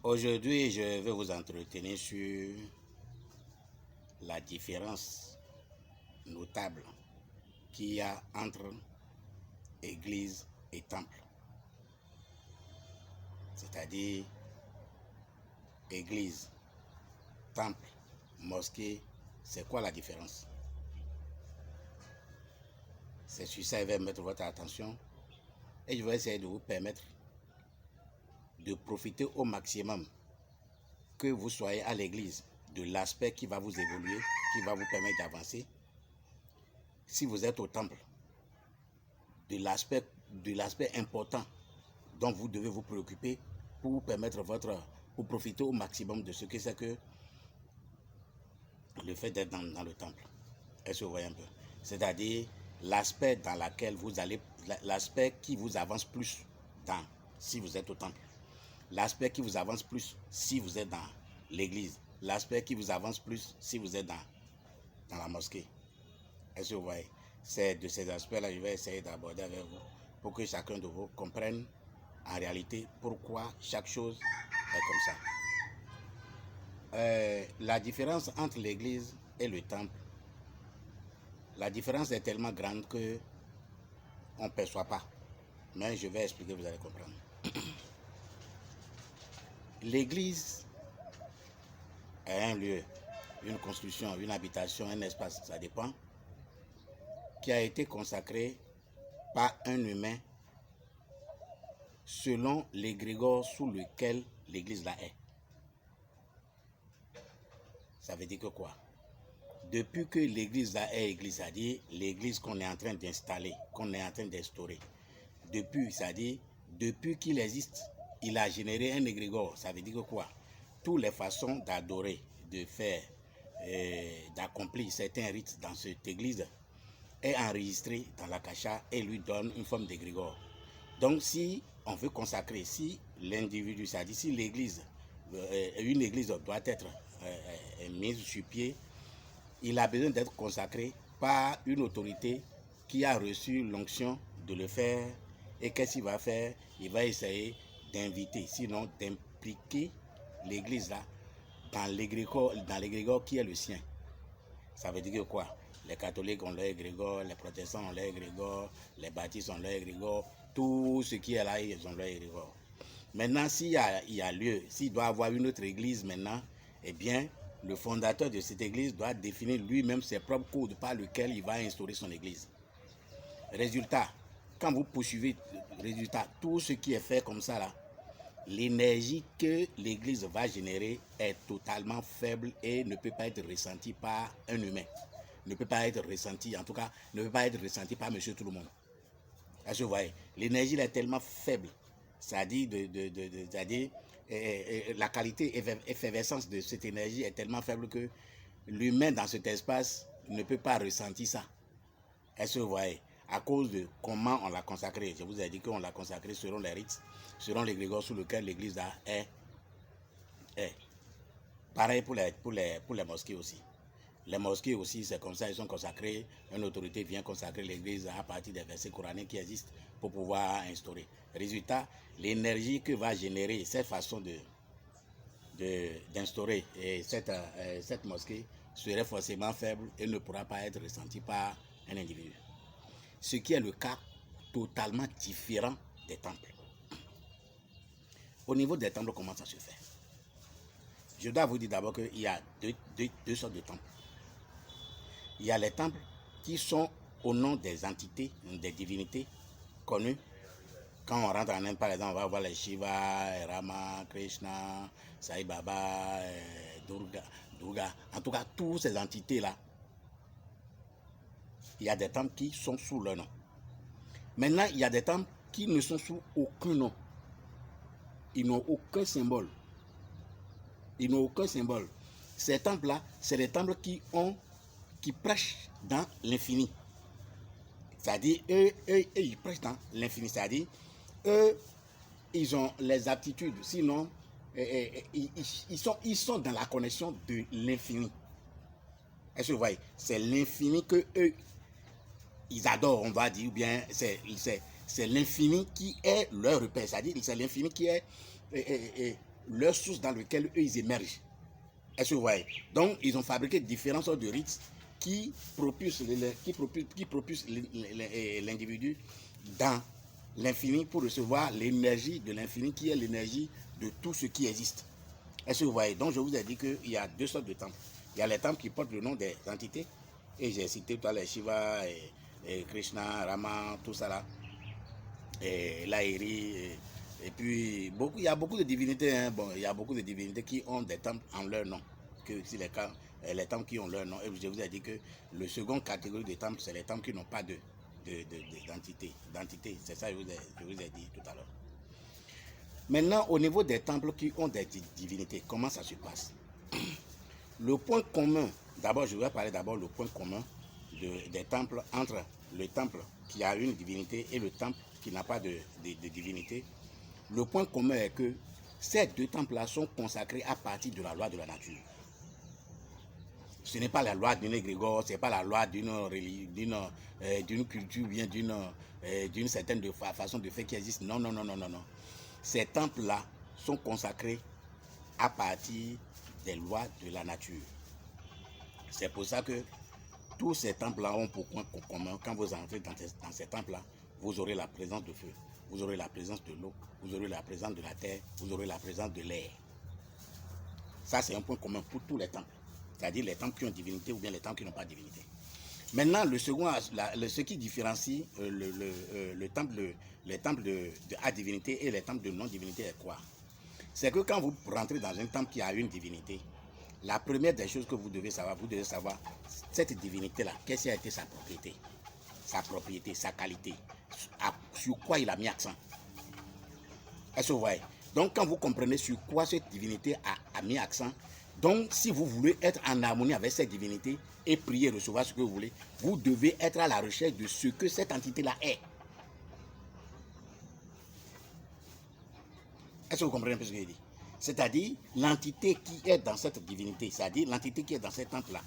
Aujourd'hui, je vais vous entretenir sur la différence notable qu'il y a entre église et temple. C'est-à-dire église, temple, mosquée, c'est quoi la différence? C'est sur ça que je vais mettre votre attention et je vais essayer de vous permettre de profiter au maximum que vous soyez à l'église de l'aspect qui va vous évoluer, qui va vous permettre d'avancer. Si vous êtes au temple, de l'aspect important dont vous devez vous préoccuper pour vous permettre pour profiter au maximum de ce que c'est que le fait d'être dans le temple. Est-ce que vous voyez un peu? C'est-à-dire l'aspect dans lequel vous allez, l'aspect qui vous avance plus si vous êtes au temple, l'aspect qui vous avance plus si vous êtes dans l'église, l'aspect qui vous avance plus si vous êtes dans la mosquée. Est-ce que vous voyez? C'est de ces aspects-là que je vais essayer d'aborder avec vous pour que chacun de vous comprenne en réalité pourquoi chaque chose est comme ça. La différence entre l'église et le temple, la différence est tellement grande que on ne perçoit pas. Mais je vais expliquer, vous allez comprendre. L'église est un lieu, une construction, une habitation, un espace, ça dépend, qui a été consacré par un humain selon l'égrégore sous lequel l'église là est. Ça veut dire que quoi? Depuis que l'église là est église, c'est-à-dire l'église qu'on est en train d'installer, qu'on est en train d'instaurer, c'est-à-dire depuis qu'il existe, il a généré un égrégore. Ça veut dire que quoi? Toutes les façons d'adorer, de faire, d'accomplir certains rites dans cette église est enregistré dans la cacha et lui donne une forme d'égrégore. Donc si on veut consacrer, si l'individu, c'est-à-dire si l'église, une église doit être mise sur pied, il a besoin d'être consacré par une autorité qui a reçu l'onction de le faire. Et qu'est-ce qu'il va faire? Il va essayer d'inviter, sinon d'impliquer l'église là dans l'égrégore qui est le sien. Ça veut dire que quoi? Les catholiques ont leur égrégore, les protestants ont leur égrégore, les baptistes ont leur égrégore, tout ce qui est là, ils ont leur égrégore. Maintenant, s'il y a lieu, s'il doit avoir une autre église maintenant, eh bien, le fondateur de cette église doit définir lui-même ses propres codes par lesquels il va instaurer son église. Résultat, quand vous poursuivez, tout ce qui est fait comme ça là, l'énergie que l'église va générer est totalement faible et ne peut pas être ressentie par un humain. Ne peut pas être ressentie, en tout cas, ne peut pas être ressentie par monsieur tout le monde. Est-ce que vous voyez? L'énergie est tellement faible, c'est-à-dire la qualité effervescence de cette énergie est tellement faible que l'humain dans cet espace ne peut pas ressentir ça. Est-ce que vous voyez? À cause de comment on l'a consacré. Je vous ai dit qu'on l'a consacré selon les rites, selon l'égrégore sous lequel l'église est. Pareil pour les mosquées aussi. Les mosquées aussi, c'est comme ça, ils sont consacrés. Une autorité vient consacrer l'église à partir des versets coraniques qui existent pour pouvoir instaurer. Résultat, l'énergie que va générer cette façon d'instaurer cette mosquée serait forcément faible et ne pourra pas être ressentie par un individu. Ce qui est le cas totalement différent des temples. Au niveau des temples, comment ça se fait? Je dois vous dire d'abord qu'il y a deux sortes de temples. Il y a les temples qui sont au nom des entités, des divinités connues. Quand on rentre en Inde, par exemple, on va voir les Shiva, Rama, Krishna, Sai Baba, Durga. En tout cas, toutes ces entités-là, il y a des temples qui sont sous leur nom. Maintenant, il y a des temples qui ne sont sous aucun nom. Ils n'ont aucun symbole. Ils n'ont aucun symbole. Ces temples-là, c'est des temples qui prêchent dans l'infini. C'est-à-dire, eux, ils prêchent dans l'infini. C'est-à-dire, eux, ils ont les aptitudes. Sinon, ils sont dans la connexion de l'infini. Est-ce que vous voyez? C'est l'infini que eux, ils adorent, on va dire, ou bien c'est l'infini qui est leur repère. C'est-à-dire, c'est l'infini qui est leur source dans laquelle eux, ils émergent. Est-ce que vous voyez? Donc, ils ont fabriqué différentes sortes de rites qui propulsent l'individu dans l'infini pour recevoir l'énergie de l'infini qui est l'énergie de tout ce qui existe. Est-ce que vous voyez? Donc, je vous ai dit qu'il y a deux sortes de temples. Il y a les temples qui portent le nom des entités, et j'ai cité tout à l'heure Shiva, et Krishna, Rama, tout ça là, et Lahiri, et puis il y a beaucoup de divinités, hein. Bon, il y a beaucoup de divinités qui ont des temples en leur nom, que si les temples qui ont leur nom. Et je vous ai dit que le second catégorie de temples, c'est les temples qui n'ont pas d'entité. C'est ça que je vous ai dit tout à l'heure. Maintenant, au niveau des temples qui ont des divinités, comment ça se passe? Le point commun, d'abord, je vais parler d'abord le point commun des temples entre le temple qui a une divinité et le temple qui n'a pas de divinité. Le point commun est que ces deux temples-là sont consacrés à partir de la loi de la nature. Ce n'est pas la loi d'une égrégore, ce n'est pas la loi d'une culture, bien d'une certaine façon de faire qui existe. Non, non, non, non, non, non. Ces temples-là sont consacrés à partir des lois de la nature. C'est pour ça que tous ces temples-là ont pour point commun, quand vous entrez dans ces temples-là, vous aurez la présence de feu, vous aurez la présence de l'eau, vous aurez la présence de la terre, vous aurez la présence de l'air. Ça, c'est un point commun pour tous les temples. C'est-à-dire les temples qui ont divinité ou bien les temples qui n'ont pas de divinité. Maintenant, le second, ce qui différencie les temples à divinité et les temples de non-divinité est quoi? C'est que quand vous rentrez dans un temple qui a une divinité, la première des choses que vous devez savoir, cette divinité-là, qu'est-ce qui a été sa propriété, sa qualité, sur quoi il a mis accent. Est-ce que vous voyez? Donc, quand vous comprenez sur quoi cette divinité a mis accent, donc si vous voulez être en harmonie avec cette divinité et prier, recevoir ce que vous voulez, vous devez être à la recherche de ce que cette entité-là est. Est-ce que vous comprenez un peu ce que je dis? C'est-à-dire l'entité qui est dans cette divinité, c'est-à-dire l'entité qui est dans cet temple-là,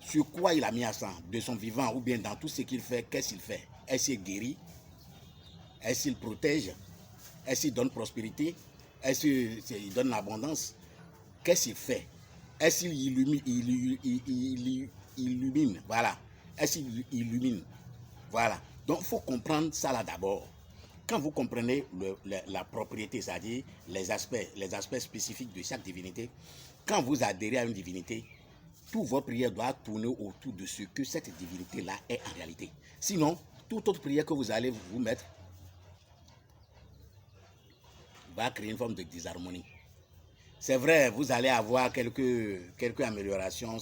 sur quoi il a mis accent, de son vivant ou bien dans tout ce qu'il fait, qu'est-ce qu'il fait? Est-ce qu'il guérit? Est-ce qu'il protège? Est-ce qu'il donne prospérité? Est-ce qu'il donne l'abondance? Qu'est-ce qu'il fait? Est-ce qu'il illumine? Voilà. Est-ce qu'il illumine? Voilà. Donc, il faut comprendre ça là d'abord. Quand vous comprenez la propriété, c'est-à-dire les aspects spécifiques de chaque divinité, quand vous adhérez à une divinité, toutes vos prières doivent tourner autour de ce que cette divinité-là est en réalité. Sinon, toute autre prière que vous allez vous mettre va créer une forme de disharmonie. C'est vrai, vous allez avoir quelques améliorations,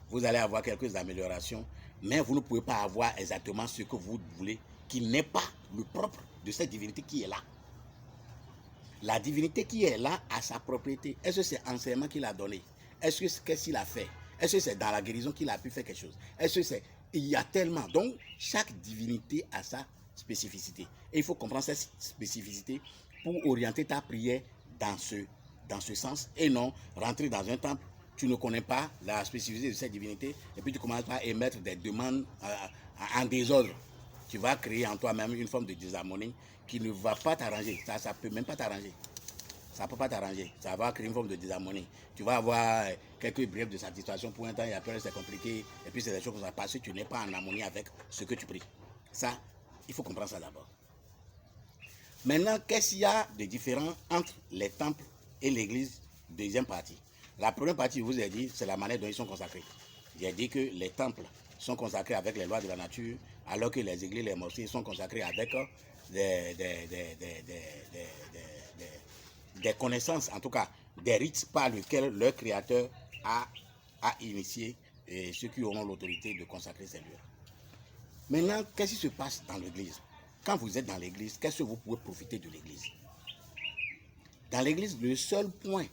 vous allez avoir quelques améliorations, mais vous ne pouvez pas avoir exactement ce que vous voulez, qui n'est pas le propre de cette divinité qui est là. La divinité qui est là a sa propriété. Est-ce que c'est enseignement qu'il a donné? Est-ce que c'est qu'est-ce qu'il a fait? Est-ce que c'est dans la guérison qu'il a pu faire quelque chose? Est-ce que c'est... Il y a tellement. Donc, chaque divinité a sa spécificité. Et il faut comprendre cette spécificité pour orienter ta prière dans ce sens et non rentrer dans un temple. Tu ne connais pas la spécificité de cette divinité et puis tu commences à émettre des demandes en désordre. Tu vas créer en toi-même une forme de désharmonie qui ne va pas t'arranger. Ça ne peut même pas t'arranger. Ça ne peut pas t'arranger. Ça va créer une forme de désharmonie. Tu vas avoir quelques brèves de satisfaction pour un temps et après c'est compliqué. Et puis c'est des choses comme ça parce que tu n'es pas en harmonie avec ce que tu pries. Ça, il faut comprendre ça d'abord. Maintenant, qu'est-ce qu'il y a de différent entre les temples et l'église? Deuxième partie. La première partie, je vous ai dit, c'est la manière dont ils sont consacrés. J'ai dit que les temples sont consacrés avec les lois de la nature, alors que les églises, les mosquées sont consacrés avec des connaissances, en tout cas des rites par lesquels leur créateur a initié ceux qui auront l'autorité de consacrer ces lieux. Maintenant, qu'est-ce qui se passe dans l'église? Quand vous êtes dans l'église, qu'est-ce que vous pouvez profiter de l'église? Dans l'église, le seul point,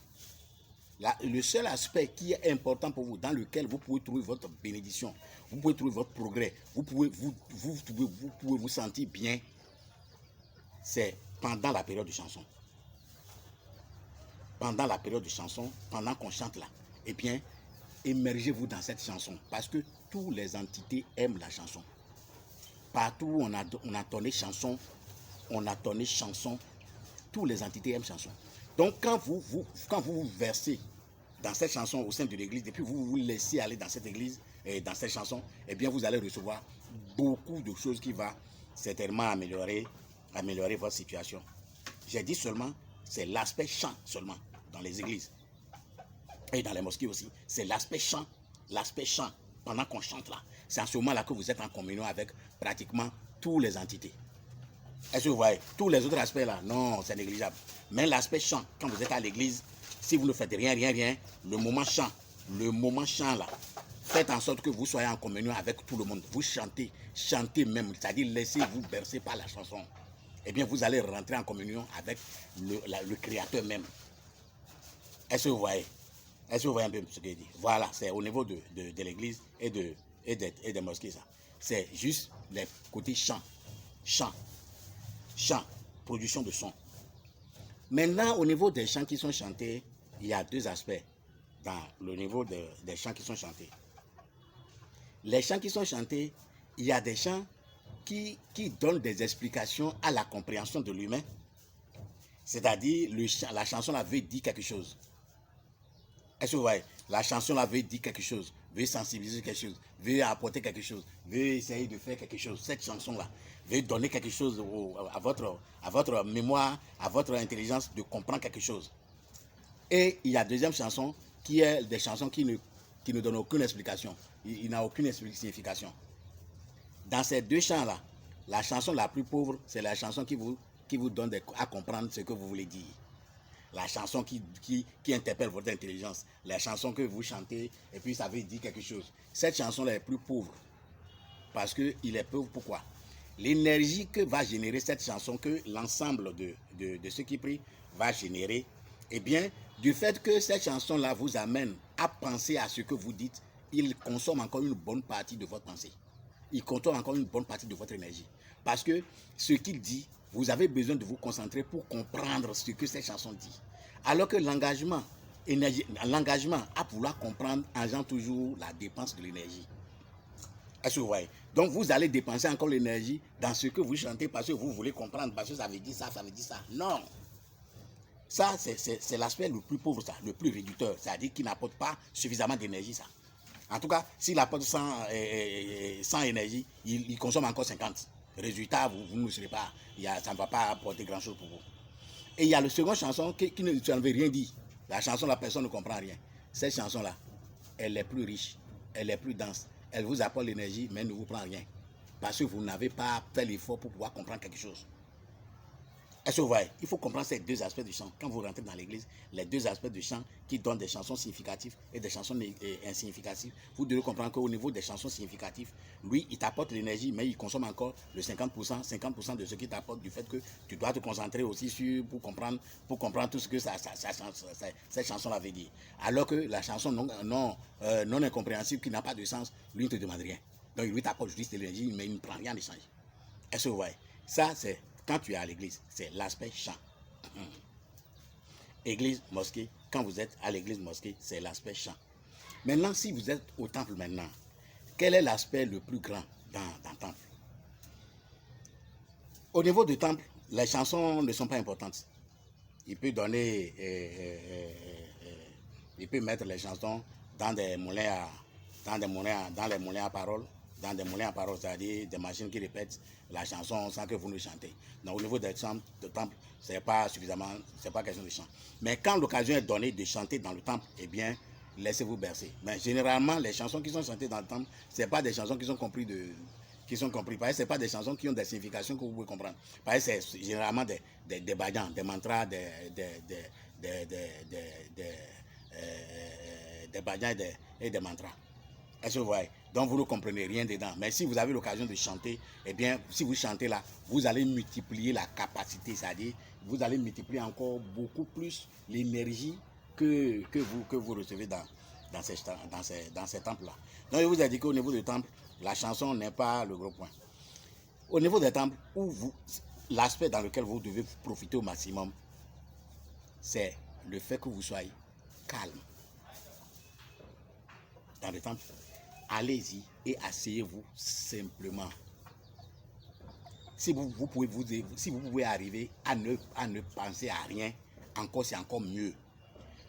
le seul aspect qui est important pour vous, dans lequel vous pouvez trouver votre bénédiction, vous pouvez trouver votre progrès, vous pouvez vous sentir bien, c'est pendant la période de chanson. Pendant la période de chanson, pendant qu'on chante là, eh bien, émergez-vous dans cette chanson, parce que toutes les entités aiment la chanson. Partout où on a donné chanson, toutes les entités aiment chanson. Donc quand vous versez dans cette chanson au sein de l'église, et puis vous vous laissez aller dans cette église et dans cette chanson, eh bien vous allez recevoir beaucoup de choses qui vont certainement améliorer votre situation. J'ai dit seulement, c'est l'aspect chant seulement dans les églises et dans les mosquées aussi. C'est l'aspect chant pendant qu'on chante là. C'est en ce moment-là que vous êtes en communion avec pratiquement toutes les entités. Est-ce que vous voyez? Tous les autres aspects là, non, c'est négligeable. Mais l'aspect chant, quand vous êtes à l'église, si vous ne faites rien, le moment chant là, faites en sorte que vous soyez en communion avec tout le monde. Vous chantez même, c'est-à-dire laissez-vous bercer par la chanson. Eh bien, vous allez rentrer en communion avec le Créateur même. Est-ce que vous voyez? Est-ce que vous voyez un peu ce que je dis? Voilà, c'est au niveau de l'église et des mosquées, ça. C'est juste les côtés chant, production de son. Maintenant, au niveau des chants qui sont chantés, il y a deux aspects dans le niveau des chants qui sont chantés. Les chants qui sont chantés, il y a des chants qui donnent des explications à la compréhension de l'humain. C'est-à-dire, la chanson là veut dire quelque chose. Est-ce que vous voyez? La chanson là veut dire quelque chose, veut sensibiliser quelque chose, veut apporter quelque chose, veut essayer de faire quelque chose. Cette chanson là veut donner quelque chose à votre mémoire, à votre intelligence de comprendre quelque chose. Et il y a deuxième chanson qui est des chansons qui ne donnent aucune explication. Il n'a aucune signification. Dans ces deux chants là, la chanson la plus pauvre, c'est la chanson qui vous donne à comprendre ce que vous voulez dire. La chanson qui interpelle votre intelligence, la chanson que vous chantez et puis ça veut dire quelque chose. Cette chanson-là est plus pauvre parce qu'il est pauvre. Pourquoi? L'énergie que va générer cette chanson, que l'ensemble de ceux qui prient va générer, eh bien, du fait que cette chanson-là vous amène à penser à ce que vous dites, il consomme encore une bonne partie de votre pensée. Il consomme encore une bonne partie de votre énergie. Parce que ce qu'il dit, vous avez besoin de vous concentrer pour comprendre ce que cette chanson dit. Alors que l'engagement à vouloir comprendre engendre toujours la dépense de l'énergie. Est-ce que vous voyez? Donc vous allez dépenser encore l'énergie dans ce que vous chantez parce que vous voulez comprendre, parce que ça veut dire ça, ça veut dire ça. Non. Ça, c'est l'aspect le plus pauvre, ça, le plus réducteur. C'est-à-dire qu'il n'apporte pas suffisamment d'énergie, ça. En tout cas, s'il apporte 100 énergie, il consomme encore 50. Résultat, vous ne serez pas, ça ne va pas apporter grand-chose pour vous. Et il y a le second chanson qui ne veut rien dire. La chanson, la personne ne comprend rien. Cette chanson-là, elle est plus riche, elle est plus dense. Elle vous apporte l'énergie, mais elle ne vous prend rien. Parce que vous n'avez pas fait l'effort pour pouvoir comprendre quelque chose. Est-ce que vous voyez? Il faut comprendre ces deux aspects du chant. Quand vous rentrez dans l'église, les deux aspects du chant qui donnent des chansons significatives et des chansons insignificatives, vous devez comprendre qu'au niveau des chansons significatives, lui, il t'apporte l'énergie, mais il consomme encore le 50% de ce qu'il t'apporte du fait que tu dois te concentrer aussi pour comprendre tout ce que cette chanson veut dire. Alors que la chanson non incompréhensible, qui n'a pas de sens, lui, ne te demande rien. Donc, lui t'apporte juste l'énergie, mais il ne prend rien d'échange. Est-ce que vous voyez? Ça, c'est quand tu es à l'église, c'est l'aspect chant. Église, mosquée, quand vous êtes à l'église, mosquée, c'est l'aspect chant. Maintenant, si vous êtes au temple maintenant, quel est l'aspect le plus grand dans le temple? Au niveau du temple, les chansons ne sont pas importantes. Il peut donner, il peut mettre les chansons dans des moulins à paroles, c'est-à-dire des machines qui répètent la chanson sans que vous ne chantez. Donc au niveau des temples, c'est pas suffisamment, c'est pas question de chant. Mais quand l'occasion est donnée de chanter dans le temple, eh bien, laissez-vous bercer. Mais généralement, les chansons qui sont chantées dans le temple, c'est pas des chansons qui sont comprises Parce que c'est pas des chansons qui ont des significations que vous pouvez comprendre. Parce que c'est généralement des bhajans, des mantras, des bhajans et des mantras. Est-ce que vous voyez? Donc vous ne comprenez rien dedans. Mais si vous avez l'occasion de chanter, eh bien, si vous chantez là, vous allez multiplier la capacité, c'est-à-dire vous allez multiplier encore beaucoup plus l'énergie que vous recevez dans ces temples-là. Donc je vous ai dit qu'au niveau du temple, la chanson n'est pas le gros point. Au niveau des temples, l'aspect dans lequel vous devez profiter au maximum, c'est le fait que vous soyez calme. Dans le temple, allez-y et asseyez-vous simplement. Si vous pouvez arriver à ne penser à rien, encore, c'est encore mieux.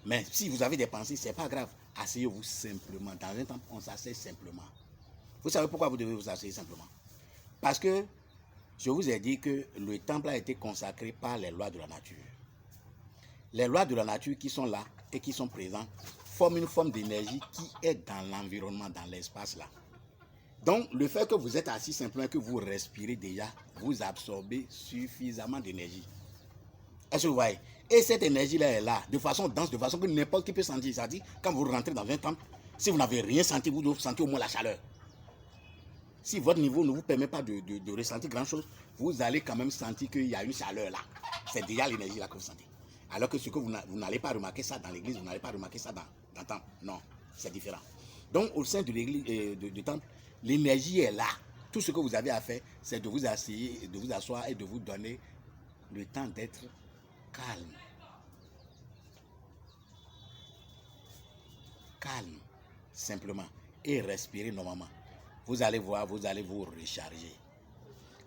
Mais si vous avez des pensées, c'est pas grave. Asseyez-vous simplement. Dans un temple, on s'assied simplement. Vous savez pourquoi vous devez vous asseoir simplement? Parce que je vous ai dit que le temple a été consacré par les lois de la nature. Les lois de la nature qui sont là et qui sont présentes forment une forme d'énergie qui est dans l'environnement, dans l'espace là. Donc, le fait que vous êtes assis simplement, que vous respirez déjà, vous absorbez suffisamment d'énergie. Est-ce que vous voyez? Et cette énergie-là est là, de façon dense, de façon que n'importe qui peut sentir. C'est-à-dire, quand vous rentrez dans un temple, si vous n'avez rien senti, vous devez sentir au moins la chaleur. Si votre niveau ne vous permet pas de ressentir grand-chose, vous allez quand même sentir qu'il y a une chaleur là. C'est déjà l'énergie là que vous sentez. Alors que ce que vous n'allez pas remarquer ça dans l'église, vous n'allez pas remarquer ça dans le temple. Non, c'est différent. Donc, au sein de l'église, du temple, l'énergie est là. Tout ce que vous avez à faire, c'est de vous asseoir et de vous donner le temps d'être calme. Calme, simplement. Et respirer normalement. Vous allez voir, vous allez vous recharger.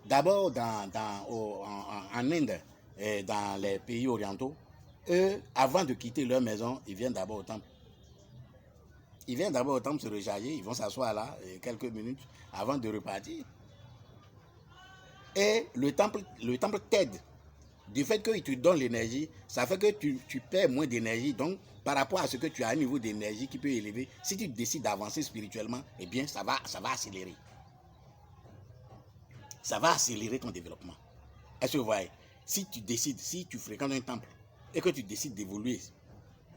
D'abord, en Inde et dans les pays orientaux, eux, avant de quitter leur maison, ils viennent d'abord au temple. Ils viennent d'abord au temple se recharger, ils vont s'asseoir là quelques minutes avant de repartir. Et le temple t'aide. Du fait qu'il te donne l'énergie, ça fait que tu perds moins d'énergie. Donc, par rapport à ce que tu as un niveau d'énergie qui peut élever, si tu décides d'avancer spirituellement, eh bien, ça va accélérer. Ça va accélérer ton développement. Est-ce que vous voyez? Si tu fréquentes un temple et que tu décides d'évoluer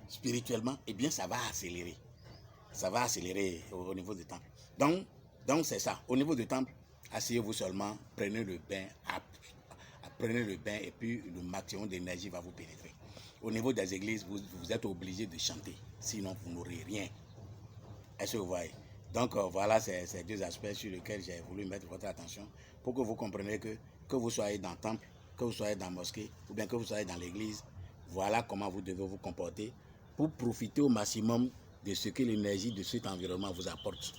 spirituellement, eh bien, ça va accélérer. Ça va accélérer au niveau du temple. Donc c'est ça. Au niveau du temple, asseyez-vous seulement, prenez le bain et puis le maximum d'énergie va vous pénétrer. Au niveau des églises, vous êtes obligé de chanter, sinon vous n'aurez rien. Est-ce que vous voyez? Donc voilà ces deux aspects sur lesquels j'ai voulu mettre votre attention pour que vous compreniez que vous soyez dans le temple, que vous soyez dans la mosquée ou bien que vous soyez dans l'église, voilà comment vous devez vous comporter pour profiter au maximum de ce que l'énergie de cet environnement vous apporte.